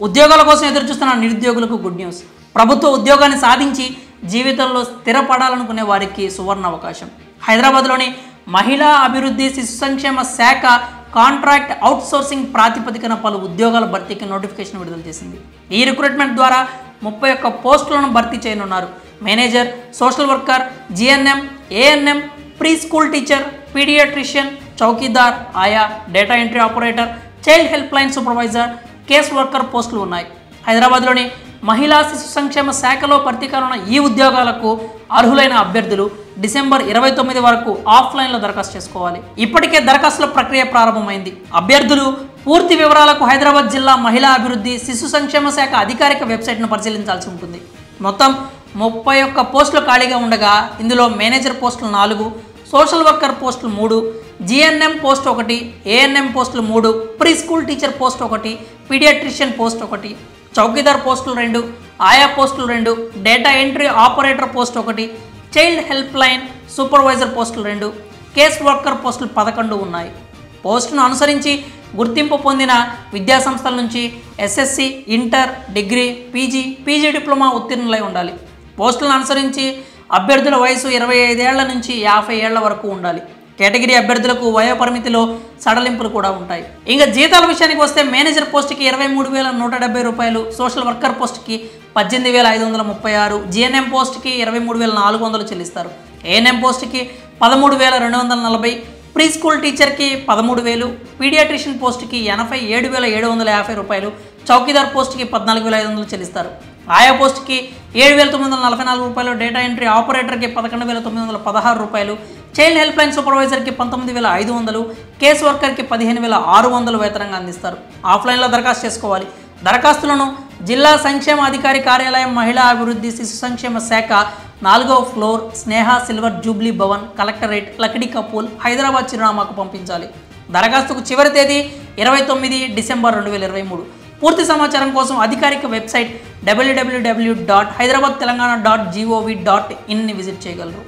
ఉద్యోగాల కోసం ఎదురుచూస్తున్న నిరుద్యోగులకు గుడ్ న్యూస్. ప్రభుత్వ ఉద్యోగాన్ని సాధించి జీవితంలో స్థిరపడాలనుకునే వారికి సువర్ణ అవకాశం. హైదరాబాద్లోని మహిళా అభివృద్ధి శిశు సంక్షేమ శాఖ కాంట్రాక్ట్ అవుట్సోర్సింగ్ ప్రాతిపదికన పలు ఉద్యోగాల భర్తీకి నోటిఫికేషన్ విడుదల చేసింది. ఈ రిక్రూట్మెంట్ ద్వారా 31 పోస్టులను భర్తీ చేయనున్నారు. Manager, social worker, GNM, ANM, pre school teacher, paediatrician, చౌకీదార్, ఆయా, data entry operator, child help line supervisor, case worker పోస్టులు ఉన్నాయి. హైదరాబాద్లోని మహిళా శిశు సంక్షేమ శాఖలో భర్తీ కానున్న ఈ ఉద్యోగాలకు అర్హులైన అభ్యర్థులు డిసెంబర్ 29 వరకు ఆఫ్లైన్లో దరఖాస్తు చేసుకోవాలి. ఇప్పటికే దరఖాస్తుల ప్రక్రియ ప్రారంభమైంది. అభ్యర్థులు పూర్తి వివరాలకు హైదరాబాద్ జిల్లా మహిళా అభివృద్ధి శిశు సంక్షేమ శాఖ అధికారిక వెబ్సైట్ను పరిశీలించాల్సి ఉంటుంది. మొత్తం 31 పోస్టులు ఖాళీగా ఉండగా ఇందులో మేనేజర్ పోస్టులు 4, సోషల్ వర్కర్ పోస్టులు 3, జిఎన్ఎం పోస్ట్ 1, ఏఎన్ఎం పోస్టులు 3, pre school teacher post 1, pediatrician post 1, చౌకీదార్ పోస్టులు 2, ఆయా పోస్టులు 2, data entry operator post 1, child help line supervisor పోస్టులు 2, కేస్ వర్కర్ పోస్టులు 11 ఉన్నాయి. పోస్టును అనుసరించి గుర్తింపు పొందిన విద్యాసంస్థల నుంచి SSC, inter, degree, PG diploma ఉత్తీర్ణులై ఉండాలి. పోస్టులను అనుసరించి అభ్యర్థుల వయసు 25 ఏళ్ల నుంచి 50 ఏళ్ల వరకు ఉండాలి. కేటగిరీ అభ్యర్థులకు వయోపరిమితిలో సడలింపులు కూడా ఉంటాయి. ఇంకా జీతాల విషయానికి వస్తే మేనేజర్ పోస్టుకి 23,170 రూపాయలు, సోషల్ వర్కర్ పోస్టుకి 18,536, జిఎన్ఎం పోస్టుకి 23,400 చెల్లిస్తారు. ఏఎన్ఎం పోస్టుకి 13,240, ప్రీ స్కూల్ టీచర్కి 13,000, పీడియాట్రిషియన్ పోస్టుకి 87,750 రూపాయలు, చౌకీదార్ పోస్టుకి 14,500 చెల్లిస్తారు. ఆయా పోస్టుకి 7,944 రూపాయలు, డేటా ఎంట్రీ ఆపరేటర్కి 11,916 రూపాయలు, చైల్డ్ హెల్ప్ లైన్ సూపర్వైజర్కి 19,500, కేస్ వర్కర్కి 15,600 వేతనంగా అందిస్తారు. ఆఫ్లైన్లో దరఖాస్తు చేసుకోవాలి. దరఖాస్తులను జిల్లా సంక్షేమ అధికారి కార్యాలయం, మహిళా అభివృద్ధి శిశు సంక్షేమ శాఖ, 4వ floor, Sneha silver jubilee Bhavan, collectorate, Lakdi Kapul, Hyderabad చిరునామాకు పంపించాలి. దరఖాస్తుకు చివరి తేదీ 29 డిసెంబర్ 2023. పూర్తి సమాచారం కోసం అధికారిక వెబ్సైట్ www.hyderabadtelangana.gov.in ని విజిట్ చేయగలరు.